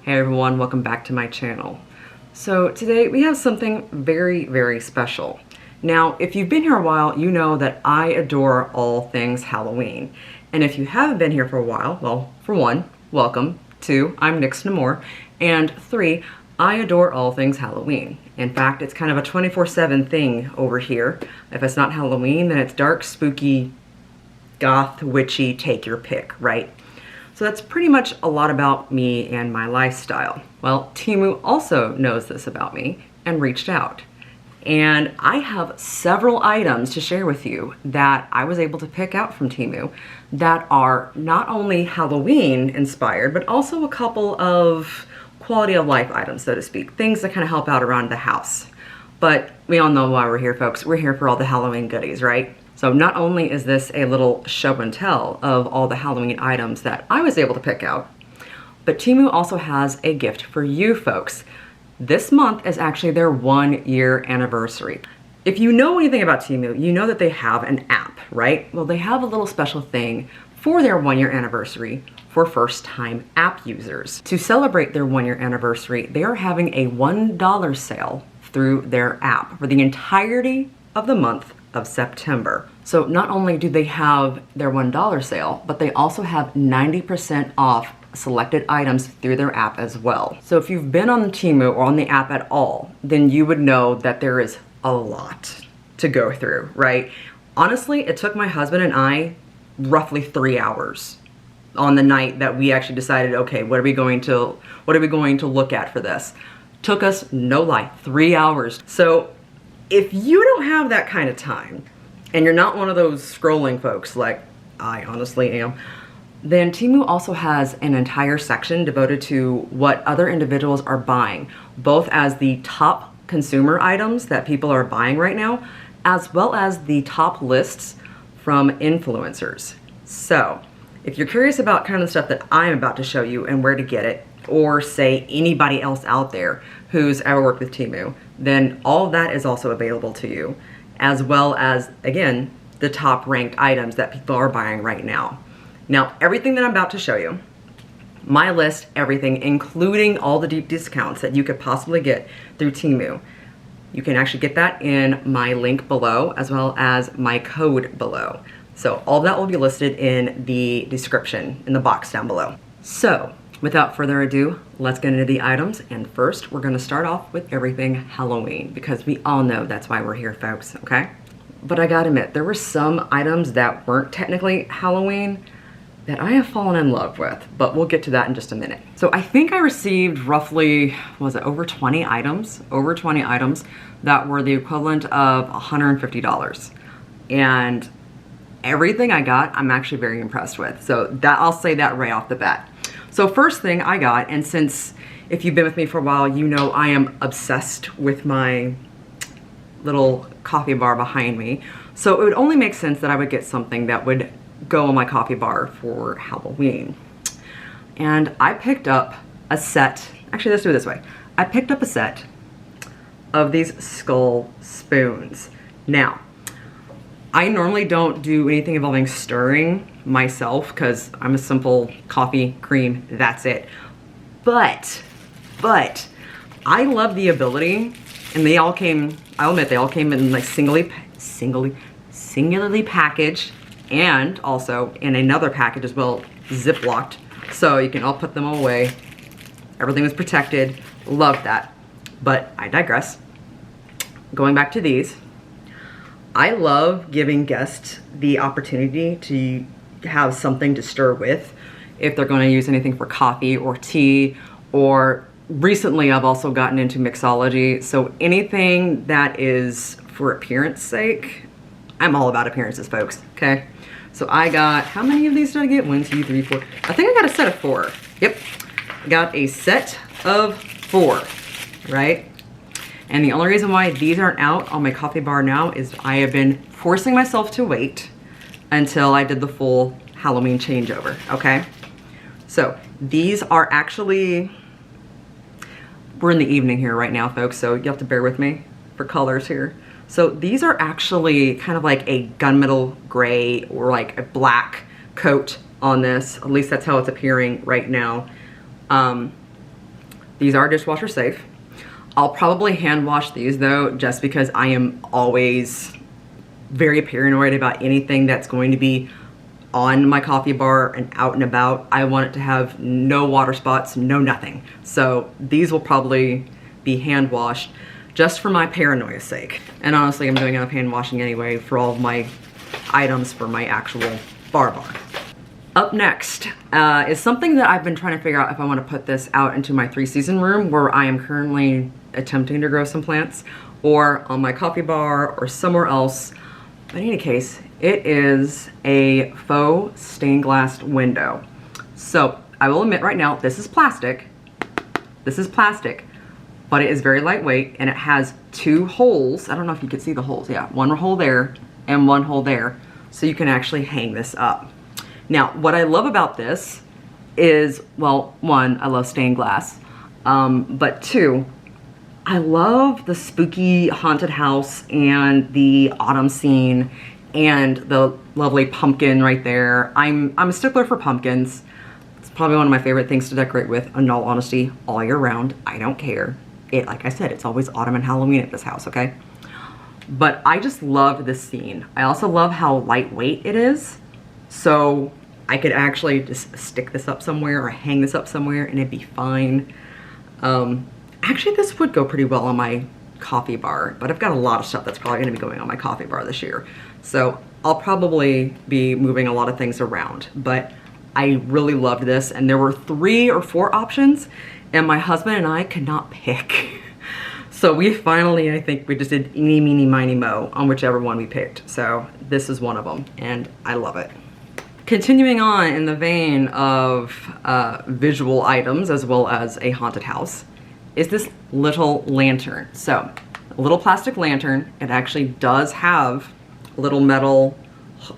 Hey everyone, welcome back to my channel. So today we have something very, very special. Now, if you've been here a while, you know that I adore all things Halloween. And if you haven't been here for a while, well, for one, welcome. Two, I'm Nix Namor. And three, I adore all things Halloween. In fact, it's kind of a 24/7 thing over here. If it's not Halloween, then it's dark, spooky, goth, witchy, take your pick, right? So that's pretty much a lot about me and my lifestyle. Well, Temu also knows this about me and reached out. And I have several items to share with you that I was able to pick out from Temu that are not only Halloween inspired, but also a couple of quality of life items, so to speak, things that kind of help out around the house. But we all know why we're here, folks. We're here for all the Halloween goodies, right? So not only is this a little show and tell of all the Halloween items that I was able to pick out, but Temu also has a gift for you folks. This month is actually their 1-year anniversary. If you know anything about Temu, you know that they have an app, right? Well, they have a little special thing for their 1-year anniversary for first-time app users. To celebrate their 1-year anniversary, they are having a $1 sale through their app for the entirety of the month of September. So not only do they have their $1 sale, but they also have 90% off selected items through their app as well. So if you've been on Temu or on the app at all, then you would know that there is a lot to go through, right? Honestly, it took my husband and I roughly 3 hours on the night that we actually decided, okay, what are we going to look at for this? Took us, no lie, 3 hours. So if you don't have that kind of time, and you're not one of those scrolling folks like I honestly am, then Temu also has an entire section devoted to what other individuals are buying, both as the top consumer items that people are buying right now, as well as the top lists from influencers. So if you're curious about kind of the stuff that I'm about to show you and where to get it, or say anybody else out there who's ever worked with Temu, then all of that is also available to you, as well as, again, the top ranked items that people are buying right now. Now, everything that I'm about to show you, my list, everything, including all the deep discounts that you could possibly get through Temu, you can actually get that in my link below, as well as my code below. So all that will be listed in the description, in the box down below. So, without further ado, let's get into the items. And first, we're gonna start off with everything Halloween, because we all know that's why we're here, folks, okay? But I gotta admit, there were some items that weren't technically Halloween that I have fallen in love with, but we'll get to that in just a minute. So I think I received roughly, was it over 20 items? Over 20 items that were the equivalent of $150. And everything I got, I'm actually very impressed with. So that, I'll say that right off the bat. So first thing I got, and since if you've been with me for a while, you know I am obsessed with my little coffee bar behind me. So it would only make sense that I would get something that would go on my coffee bar for Halloween. And I picked up a set, actually let's do it this way. I picked up a set of these skull spoons. Now, I normally don't do anything involving stirring myself because I'm a simple coffee, cream, that's it. But I love the ability, and they all came, I'll admit, they all came in like singularly packaged, and also in another package as well, zip-locked, so you can all put them away. Everything was protected, love that. But I digress. Going back to these, I love giving guests the opportunity to have something to stir with if they're going to use anything for coffee or tea, or recently I've also gotten into mixology, so anything that is for appearance sake. I'm all about appearances, folks, okay? So I got, how many of these did I get? 1, 2, 3, 4. I think I got a set of 4. Yep, I got a set of 4, right? And the only reason why these aren't out on my coffee bar now is I have been forcing myself to wait until I did the full Halloween changeover, okay? So these are actually, we're in the evening here right now, folks, so you have to bear with me for colors here. So these are actually kind of like a gunmetal gray or like a black coat on this. At least that's how it's appearing right now. These are dishwasher safe. I'll probably hand wash these though, just because I am always very paranoid about anything that's going to be on my coffee bar and out and about. I want it to have no water spots, no nothing. So these will probably be hand washed just for my paranoia's sake. And honestly, I'm doing enough hand washing anyway for all of my items for my actual bar. Up next is something that I've been trying to figure out if I want to put this out into my 3-season room where I am currently attempting to grow some plants, or on my coffee bar or somewhere else. But in any case, it is a faux stained glass window. So I will admit right now, this is plastic. This is plastic, but it is very lightweight and it has 2 holes. I don't know if you can see the holes. Yeah, 1 hole there and 1 hole there. So you can actually hang this up. Now, what I love about this is, well, 1, I love stained glass, but 2, I love the spooky haunted house and the autumn scene and the lovely pumpkin right there. I'm a stickler for pumpkins. It's probably one of my favorite things to decorate with, in all honesty, all year round. I don't care. Like I said, it's always autumn and Halloween at this house, okay? But I just love this scene. I also love how lightweight it is. So I could actually just stick this up somewhere or hang this up somewhere and it'd be fine. Actually, this would go pretty well on my coffee bar, but I've got a lot of stuff that's probably gonna be going on my coffee bar this year. So I'll probably be moving a lot of things around, but I really loved this. And there were 3 or 4 options and my husband and I could not pick. So we finally, I think we just did eeny, meeny, miny, mo on whichever one we picked. So this is one of them and I love it. Continuing on in the vein of visual items as well as a haunted house is this little lantern. So a little plastic lantern. It actually does have a little metal,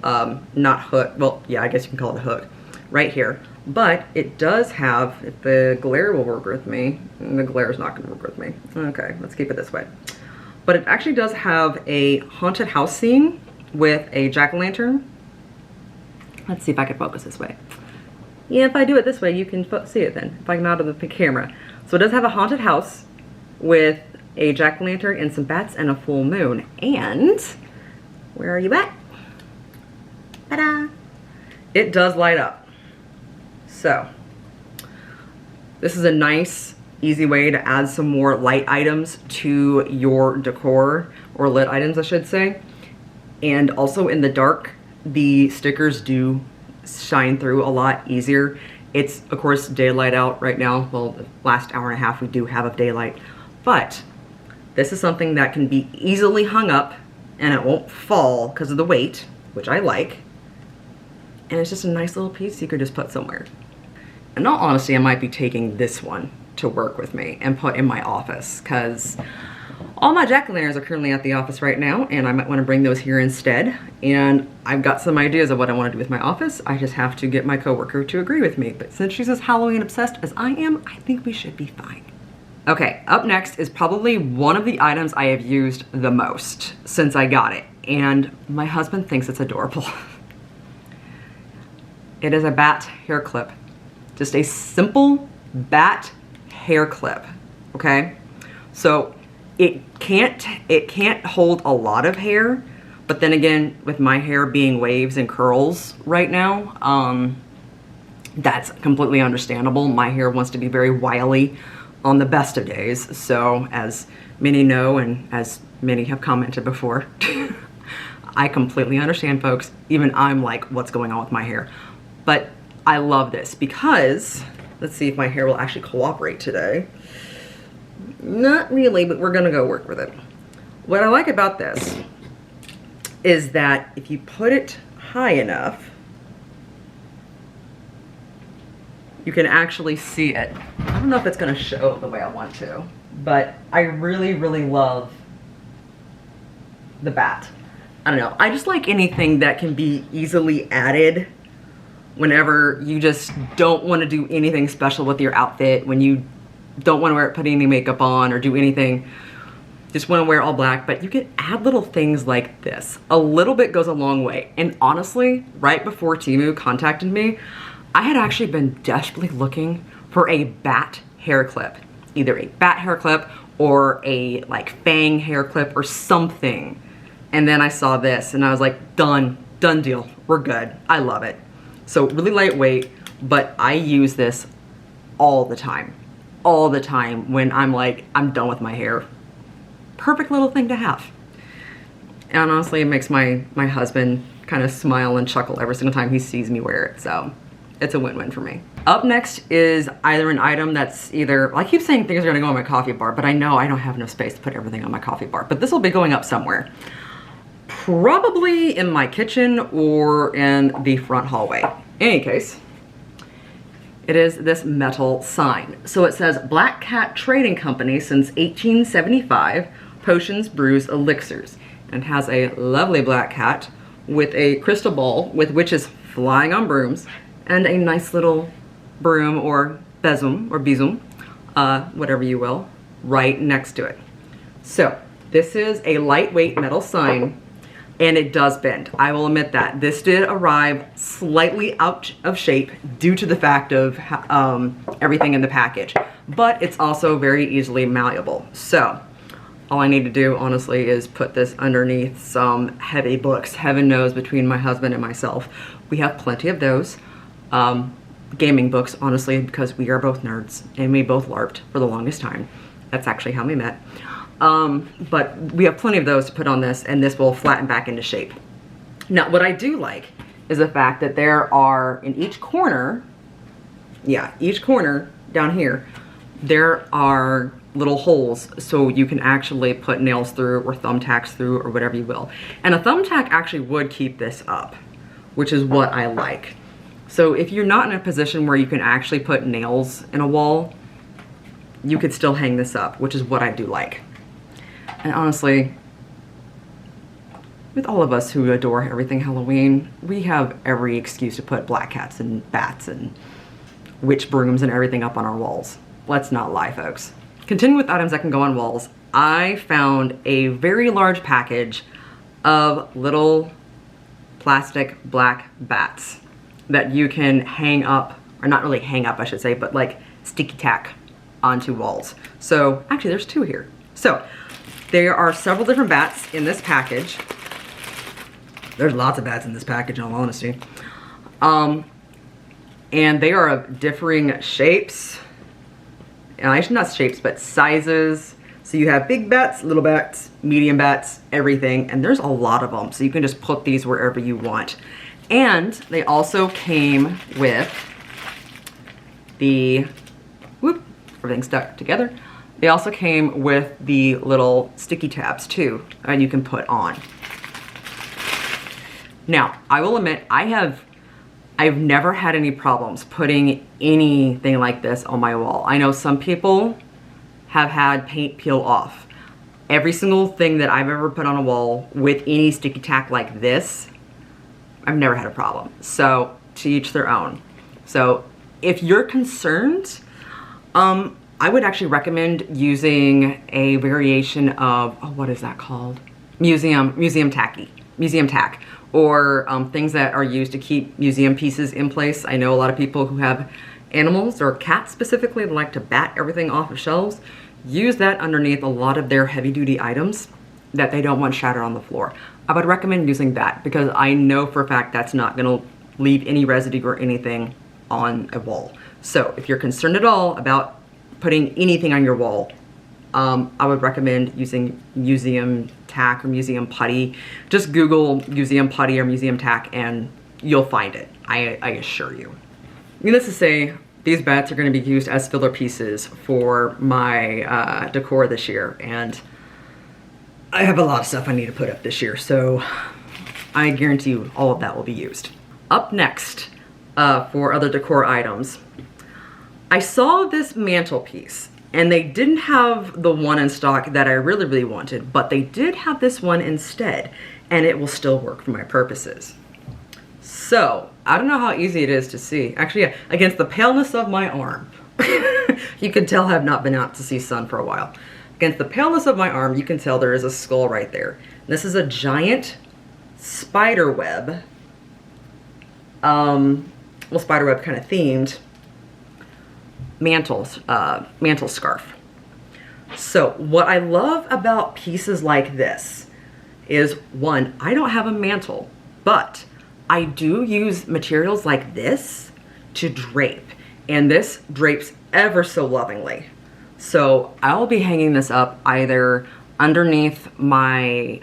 not hook, well, yeah, I guess you can call it a hook right here. But it does have, if the glare will work with me, and the glare is not gonna work with me. Okay, let's keep it this way. But it actually does have a haunted house scene with a jack-o'-lantern. Let's see if I can focus this way. Yeah, if I do it this way, you can see it then, if I come out of the camera. So it does have a haunted house with a jack-o'-lantern and some bats and a full moon. And, where are you at? Ta-da! It does light up. So, this is a nice, easy way to add some more light items to your decor, or lit items, I should say. And also in the dark, the stickers do shine through a lot easier. It's, of course, daylight out right now. Well, the last hour and a half we do have of daylight. But this is something that can be easily hung up and it won't fall because of the weight, which I like. And it's just a nice little piece you could just put somewhere. In all honesty, I might be taking this one to work with me and put in my office because all my jack-o'-lanterns are currently at the office right now and I might want to bring those here instead. And I've got some ideas of what I want to do with my office. I just have to get my coworker to agree with me. But since she's as Halloween obsessed as I am, I think we should be fine. Okay, up next is probably one of the items I have used the most since I got it. And my husband thinks it's adorable. It is a bat hair clip. Just a simple bat hair clip, okay? So it can't hold a lot of hair, but then again, with my hair being waves and curls right now, that's completely understandable. My hair wants to be very wily on the best of days. So as many know and as many have commented before, I completely understand, folks. Even I'm like, what's going on with my hair? But I love this because, let's see if my hair will actually cooperate today. Not really, but we're gonna go work with it. What I like about this is that if you put it high enough, you can actually see it. I don't know if it's gonna show the way I want to, but I really, really love the bat. I don't know, I just like anything that can be easily added whenever you just don't want to do anything special with your outfit, when you don't want to put any makeup on or do anything, just want to wear all black. But you can add little things like this. A little bit goes a long way. And honestly, right before Temu contacted me, I had actually been desperately looking for a bat hair clip. either a bat hair clip or a like fang hair clip or something. And then I saw this and I was like, done deal, we're good. I love it. So really lightweight, but I use this all the time when I'm like, I'm done with my hair. Perfect little thing to have. And honestly, it makes my husband kind of smile and chuckle every single time he sees me wear it. So it's a win-win for me. Up next is either an item that's either, I keep saying things are gonna go on my coffee bar, but I know I don't have enough space to put everything on my coffee bar, but this will be going up somewhere. Probably in my kitchen or in the front hallway. In any case, it is this metal sign. So it says Black Cat Trading Company since 1875, potions, brews, elixirs. And has a lovely black cat with a crystal ball with witches flying on brooms and a nice little broom or besom, whatever you will, right next to it. So this is a lightweight metal sign and it does bend. I will admit that. This did arrive slightly out of shape due to the fact of everything in the package, but it's also very easily malleable. So all I need to do, honestly, is put this underneath some heavy books. Heaven knows, between my husband and myself, we have plenty of those. Gaming books, honestly, because we are both nerds and we both LARPed for the longest time. That's actually how we met. But we have plenty of those to put on this, and this will flatten back into shape. Now, what I do like is the fact that there are, in each corner, each corner down here, there are little holes so you can actually put nails through or thumbtacks through or whatever you will. And a thumbtack actually would keep this up, which is what I like. So if you're not in a position where you can actually put nails in a wall, you could still hang this up, which is what I do like. And honestly, with all of us who adore everything Halloween, we have every excuse to put black cats and bats and witch brooms and everything up on our walls. Let's not lie, folks. Continuing with items that can go on walls, I found a very large package of little plastic black bats that you can hang up, or not really hang up, I should say, but like sticky tack onto walls. So actually there's two here. So there are several different bats in this package. There's lots of bats in this package, in all honesty. And they are of differing shapes. Actually not shapes, but sizes. So you have big bats, little bats, medium bats, everything. And there's a lot of them. So you can just put these wherever you want. And they also came with the, whoop, everything's stuck together. They also came with the little sticky tabs too, and you can put on. Now, I will admit, I've never had any problems putting anything like this on my wall. I know some people have had paint peel off. Every single thing that I've ever put on a wall with any sticky tack like this, I've never had a problem. So to each their own. So if you're concerned, I would actually recommend using a variation of, oh, what is that called? Museum tack, or things that are used to keep museum pieces in place. I know a lot of people who have animals or cats specifically that like to bat everything off of shelves, use that underneath a lot of their heavy duty items that they don't want shattered on the floor. I would recommend using that because I know for a fact that's not gonna leave any residue or anything on a wall. So if you're concerned at all about putting anything on your wall, I would recommend using museum tack or museum putty. Just Google museum putty or museum tack and you'll find it, I assure you. Needless to say, these bats are going to be used as filler pieces for my decor this year, and I have a lot of stuff I need to put up this year, so I guarantee you all of that will be used. Up next, for other decor items, I saw this mantelpiece, and they didn't have the one in stock that I really wanted, but they did have this one instead, and it will still work for my purposes. So, I don't know how easy it is to see. Actually, yeah, against the paleness of my arm, you can tell I have not been out to see sun for a while. Against the paleness of my arm, you can tell there is a skull right there. This is a giant spider web, well, spider web kind of themed mantle scarf. So what I love about pieces like this is, one, I don't have a mantle, but I do use materials like this to drape, and this drapes ever so lovingly. So I'll be hanging this up either underneath my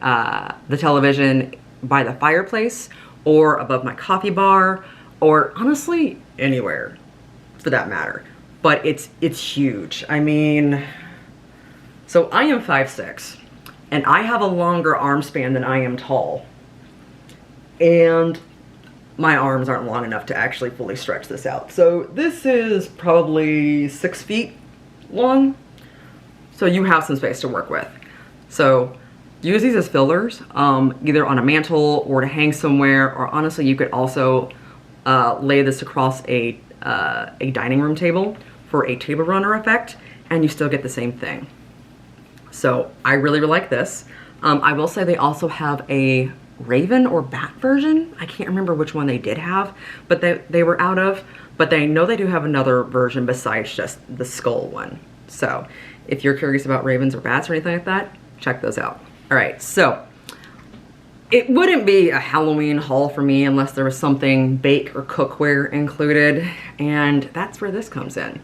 the television by the fireplace, or above my coffee bar, or honestly anywhere for that matter. But it's huge. I mean, so I am 5'6", and I have a longer arm span than I am tall, and my arms aren't long enough to actually fully stretch this out. So this is probably 6 feet long, so you have some space to work with. So use these as fillers, either on a mantle or to hang somewhere, or honestly you could also lay this across a dining room table for a table runner effect, and you still get the same thing. So I really like this. I will say they also have a raven or bat version. I can't remember which one they did have, but they were out of, but they know they do have another version besides just the skull one. So if you're curious about ravens or bats or anything like that, check those out. All right, so it wouldn't be a Halloween haul for me unless there was something bake or cookware included, and that's where this comes in.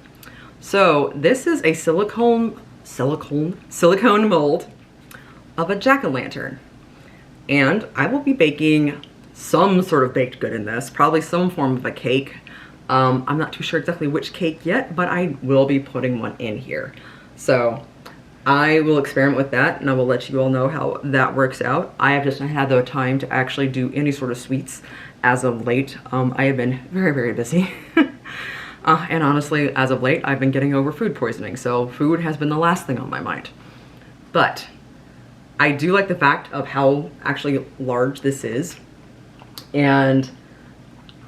So this is a silicone mold of a jack-o'-lantern. And I will be baking some sort of baked good in this, probably some form of a cake. I'm not too sure exactly which cake yet, but I will be putting one in here. So I will experiment with that, and I will let you all know how that works out. I have just not had the time to actually do any sort of sweets as of late. I have been very busy. And honestly, as of late, I've been getting over food poisoning, so food has been the last thing on my mind. But I do like the fact of how actually large this is, and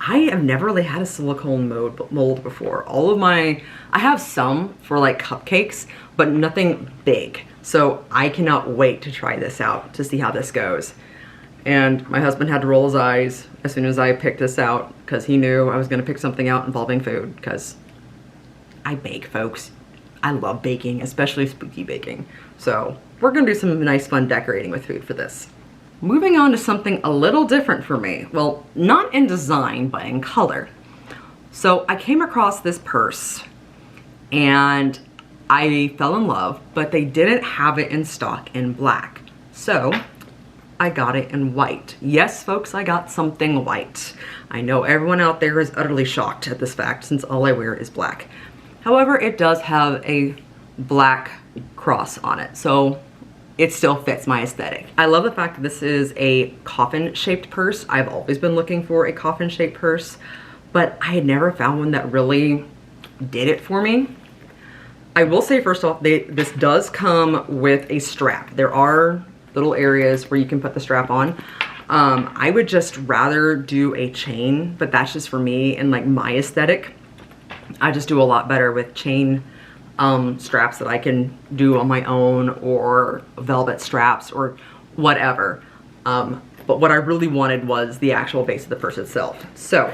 I have never really had a silicone mold before. I have some for like cupcakes, but nothing big. So I cannot wait to try this out to see how this goes. And my husband had to roll his eyes as soon as I picked this out, because he knew I was gonna pick something out involving food, because I bake, folks. I love baking, especially spooky baking. So we're gonna do some nice fun decorating with food for this. Moving on to something a little different for me. Well, not in design, but in color. So I came across this purse and I fell in love, but they didn't have it in stock in black. So I got it in white. Yes, folks, I got something white. I know everyone out there is utterly shocked at this fact, since all I wear is black. However, it does have a black cross on it, so it still fits my aesthetic. I love the fact that this is a coffin-shaped purse. I've always been looking for a coffin-shaped purse, but I had never found one that really did it for me. I will say, first off, this does come with a strap. There are little areas where you can put the strap on. I would just rather do a chain, but that's just for me and like my aesthetic. I just do a lot better with chain straps that I can do on my own, or velvet straps or whatever. But what I really wanted was the actual base of the purse itself. So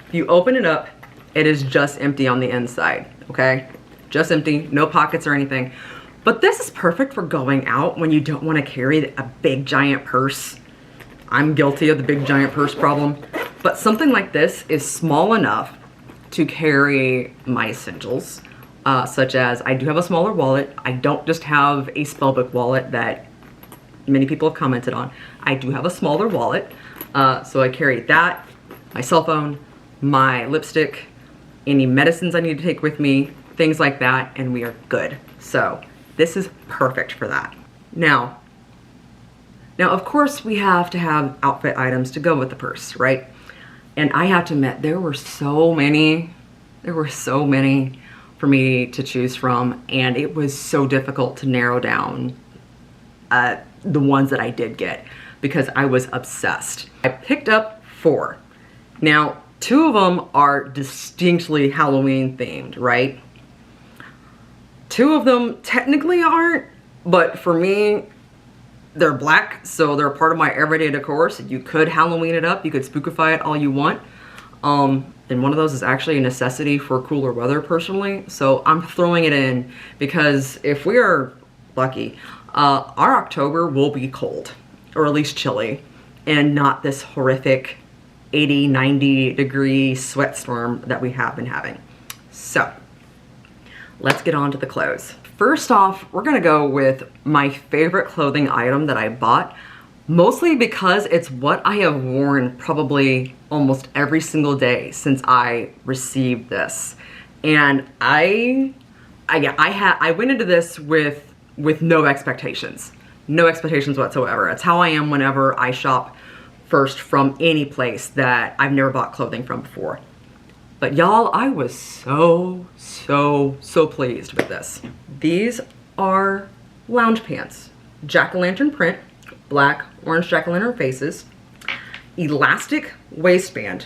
if you open it up, it is just empty on the inside, okay? Just empty, no pockets or anything. But this is perfect for going out when you don't want to carry a big giant purse. I'm guilty of the big giant purse problem. But something like this is small enough to carry my essentials, such as I do have a smaller wallet. I don't just have a spellbook wallet that many people have commented on. I do have a smaller wallet. So I carry that, my cell phone, my lipstick, any medicines I need to take with me, things like that, and we are good. So this is perfect for that. Now of course we have to have outfit items to go with the purse, right? And I have to admit, there were so many for me to choose from, and it was so difficult to narrow down the ones that I did get, because I was obsessed. I picked up 4. Now, 2 of them are distinctly Halloween themed, right? 2 of them technically aren't, but for me, they're black, so they're part of my everyday decor, so you could Halloween it up, you could spookify it all you want. And one of those is actually a necessity for cooler weather personally. So I'm throwing it in because if we are lucky, our October will be cold, or at least chilly, and not this horrific 80, 90 degree sweat storm that we have been having. So let's get on to the clothes. First off, we're gonna go with my favorite clothing item that I bought, mostly because it's what I have worn probably almost every single day since I received this. And I went into this with no expectations. No expectations whatsoever. It's how I am whenever I shop first from any place that I've never bought clothing from before. But y'all, I was so pleased with this. These are lounge pants. Jack-o'-lantern print, black, orange jack-o'-lantern faces, elastic waistband.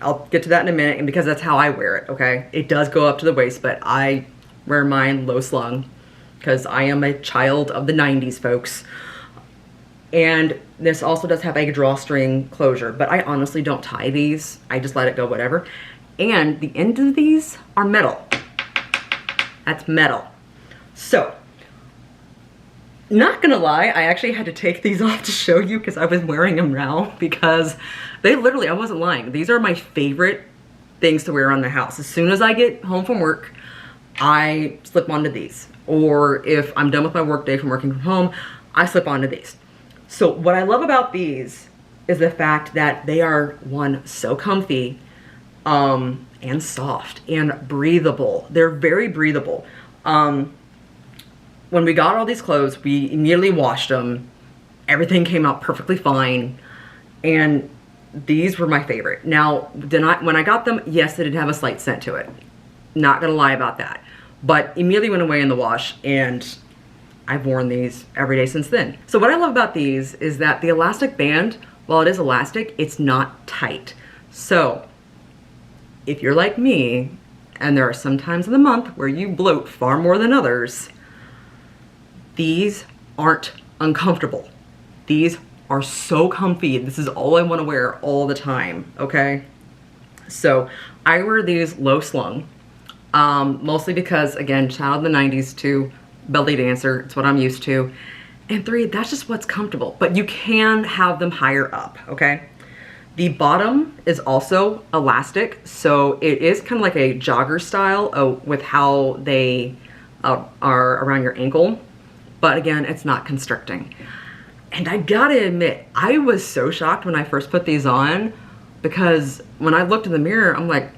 I'll get to that in a minute, and because that's how I wear it, okay? It does go up to the waist, but I wear mine low slung because I am a child of the 90s, folks. And this also does have a drawstring closure, but I honestly don't tie these. I just let it go, whatever. And the ends of these are metal. That's metal. So, not gonna lie, I actually had to take these off to show you because I was wearing them now, because they literally, I wasn't lying. These are my favorite things to wear around the house. As soon as I get home from work, I slip onto these. Or if I'm done with my work day from working from home, I slip onto these. So what I love about these is the fact that they are, one, so comfy, and soft and breathable. They're very breathable. When we got all these clothes, we immediately washed them. Everything came out perfectly fine. And these were my favorite. Now, when I got them, yes, they did have a slight scent to it. Not gonna lie about that. But immediately went away in the wash, and I've worn these every day since then. So what I love about these is that the elastic band, while it is elastic, it's not tight. So if you're like me, and there are some times in the month where you bloat far more than others, these aren't uncomfortable. These are so comfy. This is all I want to wear all the time, okay? So I wear these low slung, mostly because, again, child of the 90s, 2, belly dancer, it's what I'm used to. And 3, that's just what's comfortable. But you can have them higher up, okay? The bottom is also elastic, so it is kind of like a jogger style with how they are around your ankle. But again, it's not constricting. And I gotta admit, I was so shocked when I first put these on, because when I looked in the mirror, I'm like,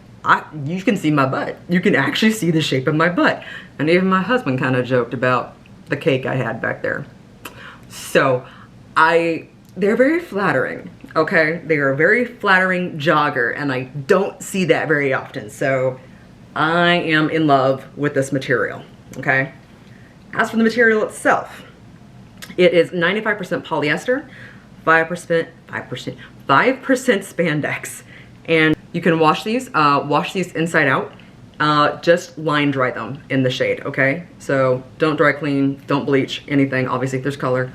you can see my butt. You can actually see the shape of my butt. And even my husband kind of joked about the cake I had back there. So they're very flattering, okay? They are a very flattering jogger, and I don't see that very often. So I am in love with this material, okay? As for the material itself, it is 95% polyester, 5% spandex. And you can wash these inside out. Just line dry them in the shade, okay? So don't dry clean, don't bleach, anything. Obviously, if there's color.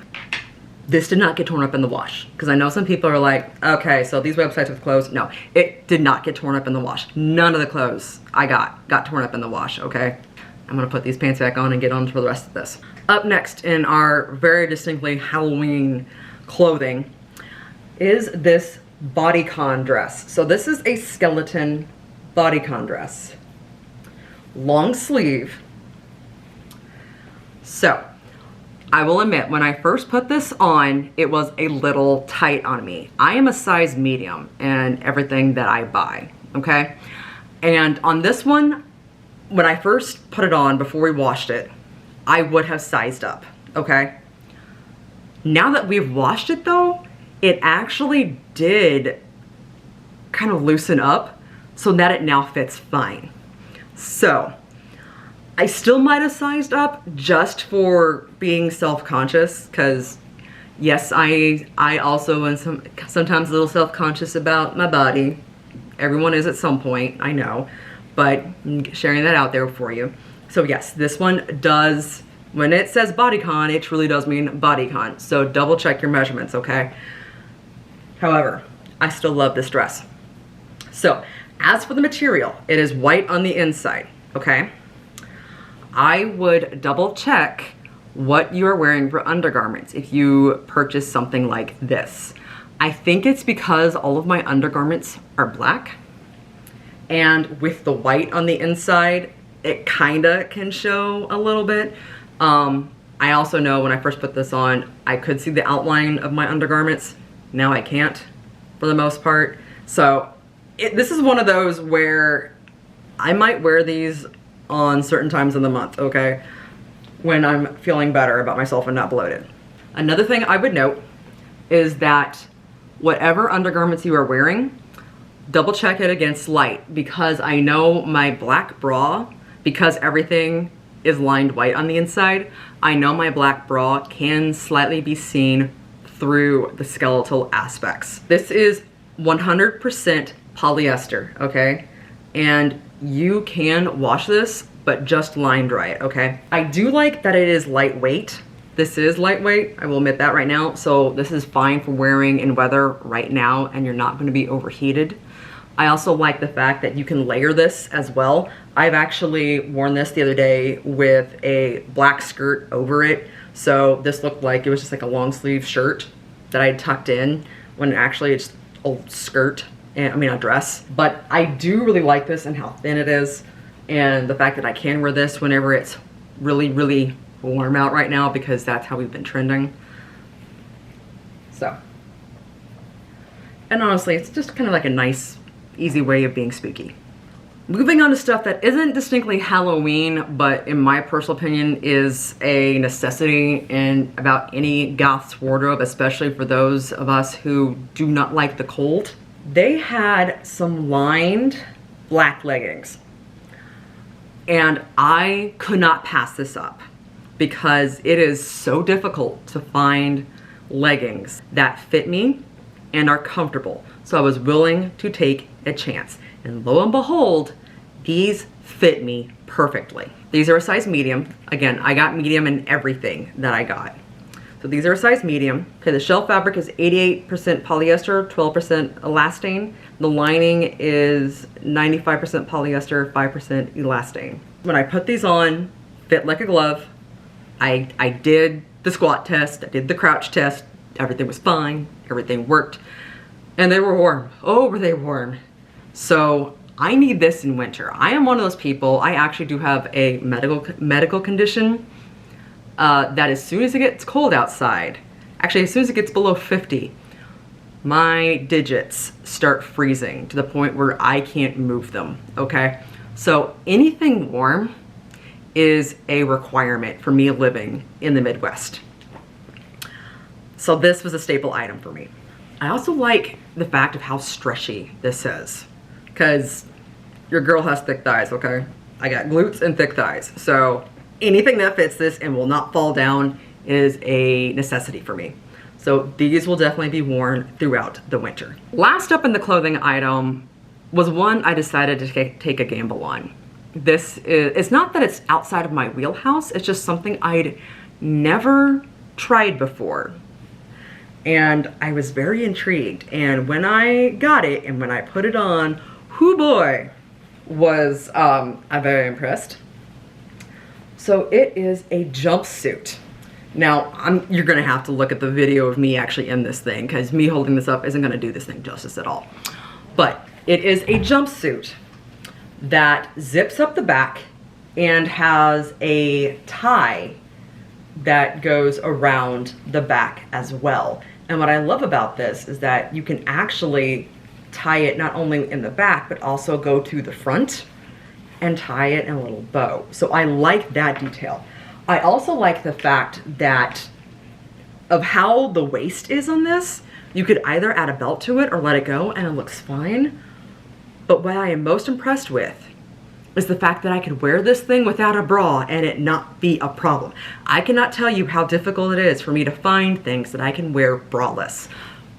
This did not get torn up in the wash, because I know some people are like, okay, so these websites with clothes. No, it did not get torn up in the wash. None of the clothes I got torn up in the wash, okay? I'm gonna put these pants back on and get on for the rest of this. Up next in our very distinctly Halloween clothing is this bodycon dress. So this is a skeleton bodycon dress. Long sleeve. So I will admit, when I first put this on, it was a little tight on me. I am a size medium in everything that I buy, okay? And on this one, when I first put it on before we washed it, I would have sized up, okay? Now that we've washed it though, it actually did kind of loosen up so that it now fits fine. So I still might have sized up just for being self-conscious, because yes, I also am sometimes a little self-conscious about my body. Everyone is at some point, I know, but I'm sharing that out there for you. So yes, this one does, when it says bodycon, it truly does mean bodycon. So double check your measurements, okay? However, I still love this dress. So as for the material, it is white on the inside, okay? I would double check what you are wearing for undergarments if you purchase something like this. I think it's because all of my undergarments are black, and with the white on the inside, it kinda can show a little bit. I also know when I first put this on, I could see the outline of my undergarments. Now I can't, for the most part. So this is one of those where I might wear these on certain times of the month, okay? When I'm feeling better about myself and not bloated. Another thing I would note is that whatever undergarments you are wearing, double check it against light, because I know my black bra, because everything is lined white on the inside, I know my black bra can slightly be seen through the skeletal aspects. This is 100% polyester, okay? And you can wash this, but just line dry it, okay? I do like that it is lightweight. This is lightweight, I will admit that right now. So this is fine for wearing in weather right now, and you're not gonna be overheated. I also like the fact that you can layer this as well. I've actually worn this the other day with a black skirt over it. So this looked like it was just like a long sleeve shirt that I had tucked in, when actually it's a skirt, and I mean a dress. But I do really like this and how thin it is, and the fact that I can wear this whenever it's really, really warm out right now, because that's how we've been trending. So, and honestly, it's just kind of like a nice, easy way of being spooky. Moving on to stuff that isn't distinctly Halloween, but in my personal opinion is a necessity in about any goth's wardrobe, especially for those of us who do not like the cold. They had some lined black leggings, and I could not pass this up because it is so difficult to find leggings that fit me and are comfortable. So I was willing to take a chance. And lo and behold, these fit me perfectly. These are a size medium. Again, I got medium in everything that I got. So these are a size medium. Okay, the shell fabric is 88% polyester, 12% elastane. The lining is 95% polyester, 5% elastane. When I put these on, fit like a glove. I did the squat test, I did the crouch test, everything was fine, everything worked. And they were warm. Oh, were they warm. So I need this in winter. I am one of those people, I actually do have a medical condition that as soon as it gets cold outside, actually as soon as it gets below 50, my digits start freezing to the point where I can't move them, okay? So anything warm is a requirement for me living in the Midwest. So this was a staple item for me. I also like the fact of how stretchy this is, because your girl has thick thighs, okay? I got glutes and thick thighs, so anything that fits this and will not fall down is a necessity for me. So these will definitely be worn throughout the winter. Last up in the clothing item was one I decided to take a gamble on. This is, it's not that it's outside of my wheelhouse, it's just something I'd never tried before. And I was very intrigued, and when I got it and when I put it on, whoo boy, was I'm very impressed. So it is a jumpsuit. Now, you're gonna have to look at the video of me actually in this thing, because me holding this up isn't gonna do this thing justice at all. But it is a jumpsuit that zips up the back and has a tie that goes around the back as well. And what I love about this is that you can actually tie it not only in the back, but also go to the front and tie it in a little bow. So I like that detail. I also like the fact that of how the waist is on this, you could either add a belt to it or let it go and it looks fine. But what I am most impressed with is the fact that I could wear this thing without a bra and it not be a problem. I cannot tell you how difficult it is for me to find things that I can wear braless,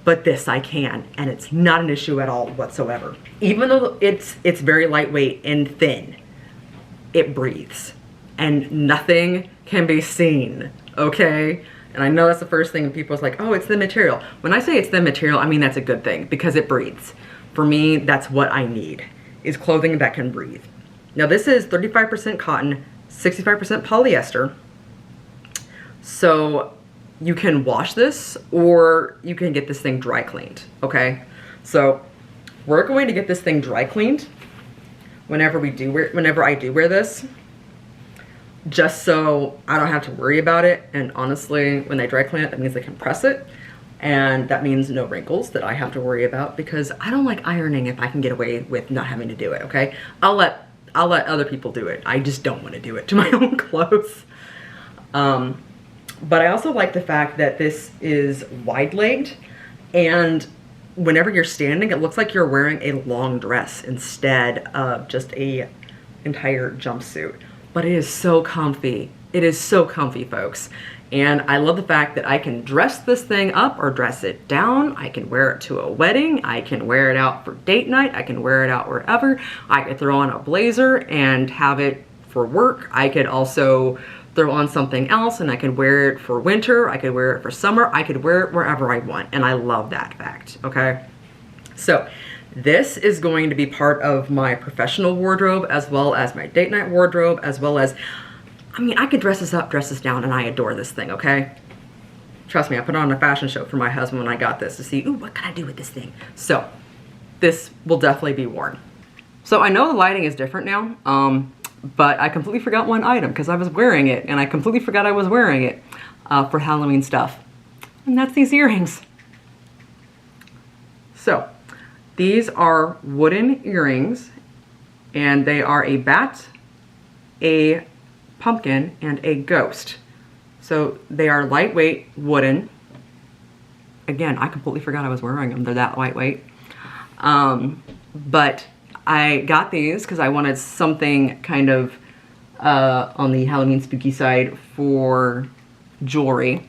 but this I can, and it's not an issue at all whatsoever. Even though it's very lightweight and thin, it breathes and nothing can be seen, okay? And I know that's the first thing people's like, oh, it's the material. When I say it's the material, I mean that's a good thing because it breathes. For me, that's what I need, is clothing that can breathe. Now this is 35% cotton, 65% polyester. So you can wash this or you can get this thing dry cleaned, okay? So we're going to get this thing dry cleaned whenever I do wear this, just so I don't have to worry about it. And honestly, when they dry clean it, that means they can press it. And that means no wrinkles that I have to worry about, because I don't like ironing if I can get away with not having to do it, okay? I'll let other people do it. I just don't want to do it to my own clothes. But I also like the fact that this is wide-legged, and whenever you're standing, it looks like you're wearing a long dress instead of just a entire jumpsuit. But it is so comfy. It is so comfy, folks. And I love the fact that I can dress this thing up or dress it down. I can wear it to a wedding. I can wear it out for date night. I can wear it out wherever. I could throw on a blazer and have it for work. I could also throw on something else and I could wear it for winter. I could wear it for summer. I could wear it wherever I want. And I love that fact, okay? So this is going to be part of my professional wardrobe, as well as my date night wardrobe, as well as, I mean, I could dress this up, dress this down, and I adore this thing, okay? Trust me, I put on a fashion show for my husband when I got this to see, ooh, what can I do with this thing? So this will definitely be worn. So I know the lighting is different now, but I completely forgot one item because I was wearing it, and I completely forgot I was wearing it for Halloween stuff. And that's these earrings. So these are wooden earrings, and they are a bat, a pumpkin, and a ghost. So they are lightweight, wooden. Again, I completely forgot I was wearing them. They're that lightweight. But I got these because I wanted something kind of on the Halloween spooky side for jewelry.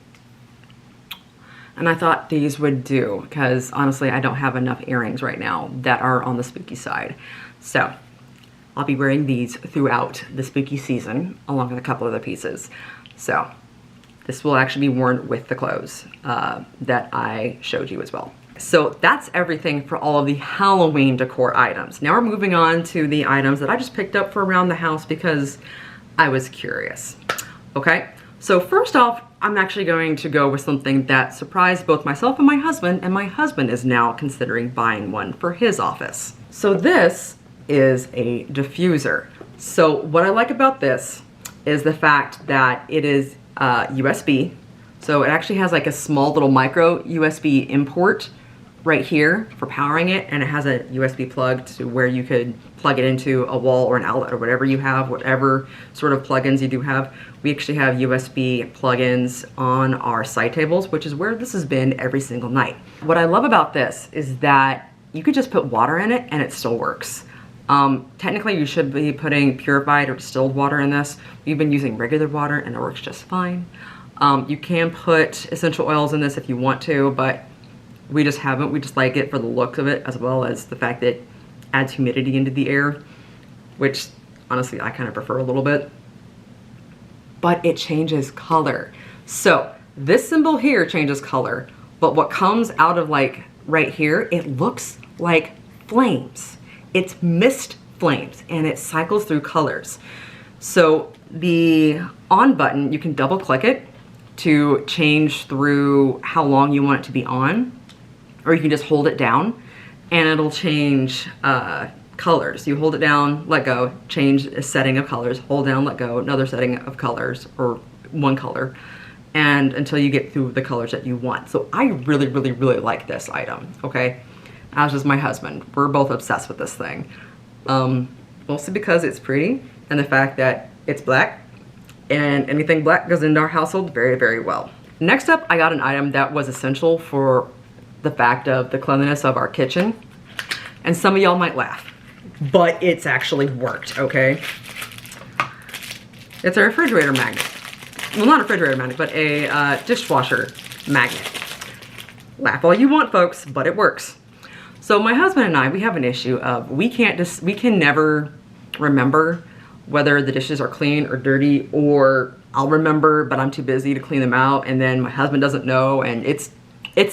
And I thought these would do, because honestly, I don't have enough earrings right now that are on the spooky side. So I'll be wearing these throughout the spooky season, along with a couple other pieces. So this will actually be worn with the clothes that I showed you as well. So that's everything for all of the Halloween decor items. Now we're moving on to the items that I just picked up for around the house because I was curious. Okay, so first off, I'm actually going to go with something that surprised both myself and my husband is now considering buying one for his office. So this is a diffuser. So what I like about this is the fact that it is USB. So it actually has like a small little micro USB import right here for powering it, and it has a USB plug to where you could plug it into a wall or an outlet or whatever you have, whatever sort of plugins you do have. We actually have USB plugins on our side tables, which is where this has been every single night. What I love about this is that you could just put water in it and it still works. Technically you should be putting purified or distilled water in this. We've been using regular water and it works just fine. You can put essential oils in this if you want to, but we just haven't. We just like it for the look of it, as well as the fact that it adds humidity into the air, which honestly I kind of prefer a little bit. But it changes color. So this symbol here changes color, but what comes out of like right here, it looks like flames. It's mist flames and it cycles through colors. So the on button, you can double click it to change through how long you want it to be on, or you can just hold it down and it'll change colors. You hold it down, let go, change a setting of colors, hold down, let go, another setting of colors, or one color, and until you get through the colors that you want. So I really, really, really like this item, okay? As does my husband. We're both obsessed with this thing. Mostly because it's pretty and the fact that it's black, and anything black goes into our household very, very well. Next up, I got an item that was essential for the fact of the cleanliness of our kitchen. And some of y'all might laugh, but it's actually worked, okay? It's a refrigerator magnet. Well, not a refrigerator magnet, but a dishwasher magnet. Laugh all you want, folks, but it works. So my husband and I, we have an issue of we can never remember whether the dishes are clean or dirty, or I'll remember, but I'm too busy to clean them out, and then my husband doesn't know, and it's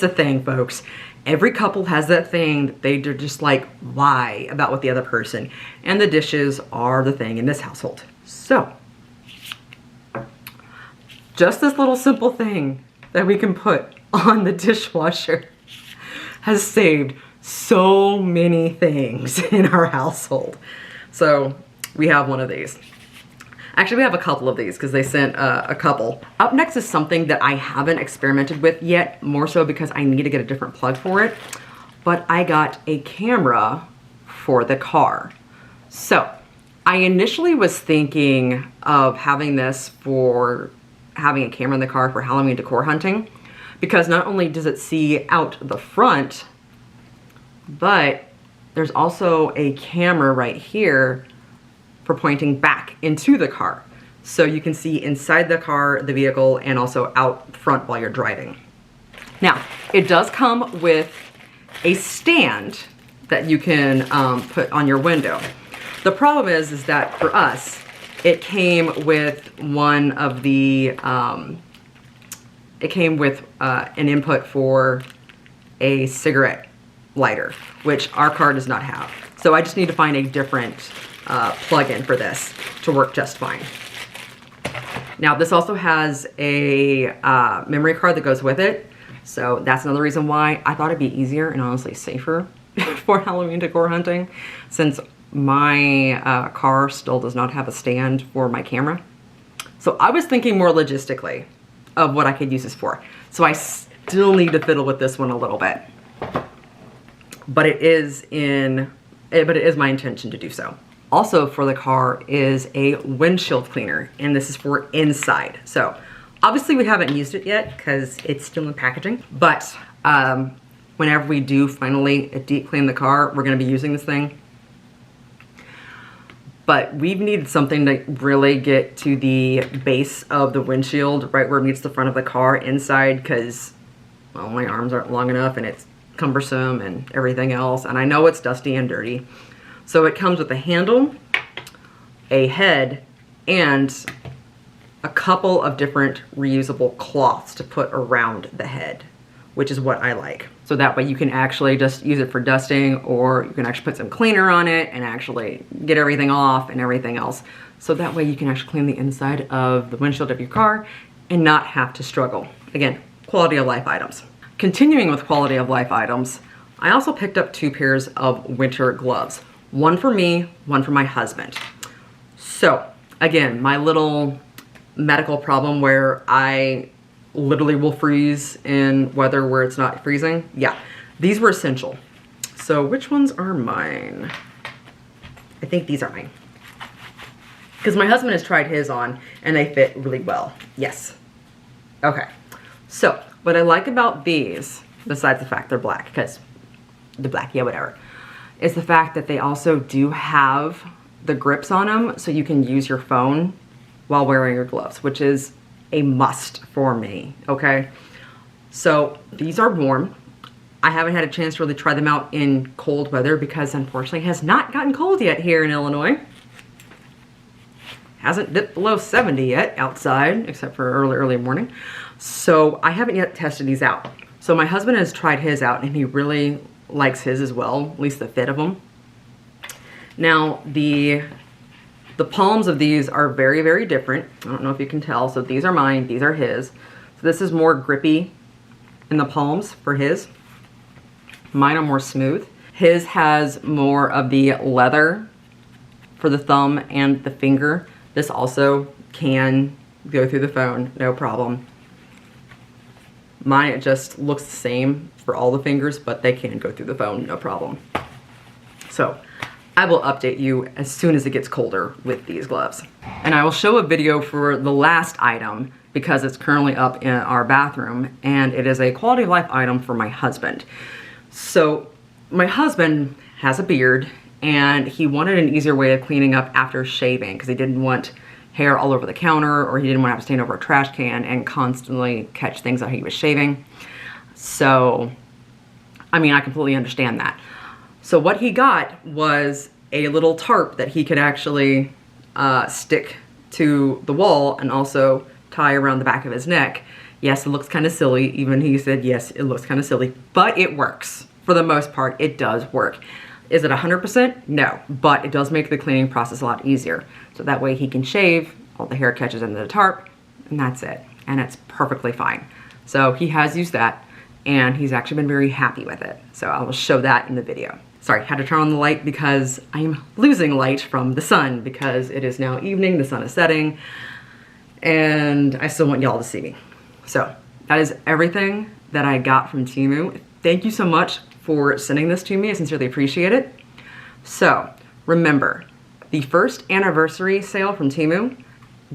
a thing, folks. Every couple has that thing that they're just like, why about with the other person? And the dishes are the thing in this household. So, just this little simple thing that we can put on the dishwasher has saved so many things in our household. So, we have one of these. Actually, we have a couple of these because they sent a couple. Up next is something that I haven't experimented with yet, more so because I need to get a different plug for it. But I got a camera for the car. So I initially was thinking of having this for having a camera in the car for Halloween decor hunting, because not only does it see out the front, but there's also a camera right here for pointing back into the car. So you can see inside the car, the vehicle, and also out front while you're driving. Now, it does come with a stand that you can put on your window. The problem is that for us, it came with one of the, it came with an input for a cigarette lighter, which our car does not have. So I just need to find a different plug-in for this to work just fine. Now this also has a memory card that goes with it, so that's another reason why I thought it'd be easier and honestly safer for Halloween decor hunting, since my car still does not have a stand for my camera. So I was thinking more logistically of what I could use this for. So I still need to fiddle with this one a little bit, but it is my intention to do so. Also for the car is a windshield cleaner, and this is for inside. So obviously we haven't used it yet because it's still in packaging, but whenever we do finally deep clean the car, we're gonna be using this thing. But we've needed something to really get to the base of the windshield, right where it meets the front of the car inside, because, well, my arms aren't long enough and it's cumbersome and everything else, and I know it's dusty and dirty. So it comes with a handle, a head, and a couple of different reusable cloths to put around the head, which is what I like. So that way you can actually just use it for dusting, or you can actually put some cleaner on it and actually get everything off and everything else. So that way you can actually clean the inside of the windshield of your car and not have to struggle. Again, quality of life items. Continuing with quality of life items, I also picked up 2 pairs of winter gloves. One for me, one for my husband. So again, my little medical problem where I literally will freeze in weather where it's not freezing. Yeah, these were essential. So which ones are mine? I think these are mine. Because my husband has tried his on and they fit really well. Yes. Okay. So what I like about these, besides the fact they're black, because they're black, yeah, whatever, is the fact that they also do have the grips on them so you can use your phone while wearing your gloves, which is a must for me, okay? So these are warm. I haven't had a chance to really try them out in cold weather because unfortunately it has not gotten cold yet here in Illinois. Hasn't dipped below 70 yet outside, except for early morning. So I haven't yet tested these out. So my husband has tried his out and he really likes his as well, at least the fit of them. Now the palms of these are very, very different. I don't know if you can tell. So these are mine, these are his. So this is more grippy in the palms for his. Mine are more smooth. His has more of the leather for the thumb and the finger. This also can go through the phone, no problem. Mine, it just looks the same for all the fingers, but they can go through the phone, no problem. So I will update you as soon as it gets colder with these gloves. And I will show a video for the last item because it's currently up in our bathroom, and it is a quality of life item for my husband. So my husband has a beard and he wanted an easier way of cleaning up after shaving because he didn't want hair all over the counter, or he didn't want to have to stand over a trash can and constantly catch things that he was shaving. So, I mean, I completely understand that. So what he got was a little tarp that he could actually stick to the wall and also tie around the back of his neck. Yes, it looks kind of silly. Even he said, yes, it looks kind of silly, but it works. For the most part, it does work. Is it 100%? No, but it does make the cleaning process a lot easier. So that way he can shave, all the hair catches into the tarp, and that's it. And it's perfectly fine. So he has used that, and he's actually been very happy with it. So I will show that in the video. Sorry, had to turn on the light because I'm losing light from the sun because it is now evening, the sun is setting, and I still want y'all to see me. So that is everything that I got from Temu. Thank you so much for sending this to me. I sincerely appreciate it. So remember, the first anniversary sale from Temu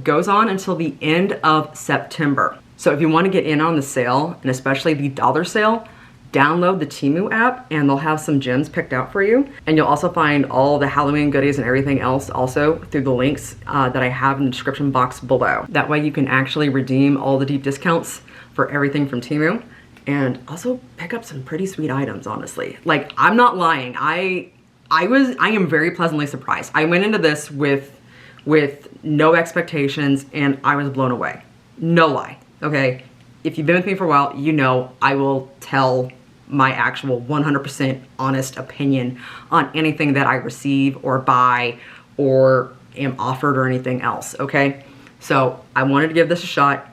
goes on until the end of September. So if you want to get in on the sale, and especially the dollar sale, download the Temu app and they'll have some gems picked out for you. And you'll also find all the Halloween goodies and everything else also through the links that I have in the description box below. That way you can actually redeem all the deep discounts for everything from Temu and also pick up some pretty sweet items, honestly. Like, I'm not lying. I am very pleasantly surprised. I went into this with no expectations and I was blown away. No lie, okay? If you've been with me for a while, you know I will tell my actual 100% honest opinion on anything that I receive or buy or am offered or anything else, okay? So I wanted to give this a shot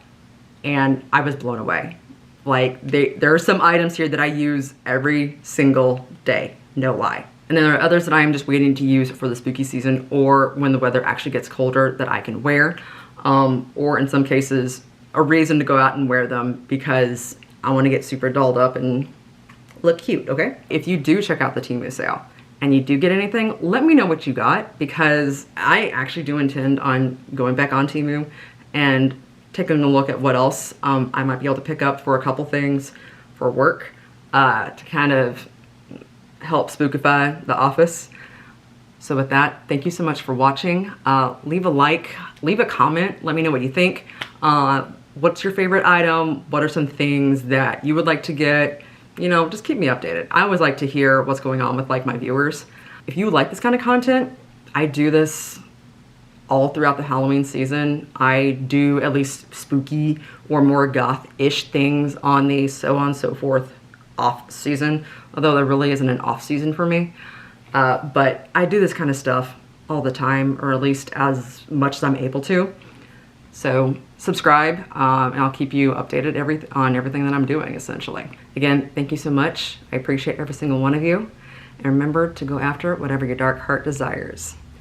and I was blown away. Like, there are some items here that I use every single day, no lie. And then there are others that I am just waiting to use for the spooky season or when the weather actually gets colder that I can wear, or in some cases, a reason to go out and wear them because I want to get super dolled up and look cute, okay? If you do check out the Temu sale and you do get anything, let me know what you got because I actually do intend on going back on Temu and taking a look at what else I might be able to pick up for a couple things for work to kind of help spookify the office. So with that, thank you so much for watching. Leave a like, leave a comment, let me know what you think. What's your favorite item? What are some things that you would like to get? You know, just keep me updated. I always like to hear what's going on with like my viewers. If you like this kind of content, I do this all throughout the Halloween season. I do at least spooky or more goth-ish things on the so on and so forth off season, although there really isn't an off season for me. But I do this kind of stuff all the time, or at least as much as I'm able to. So subscribe and I'll keep you updated on everything that I'm doing, essentially. Again, thank you so much. I appreciate every single one of you. And remember to go after whatever your dark heart desires.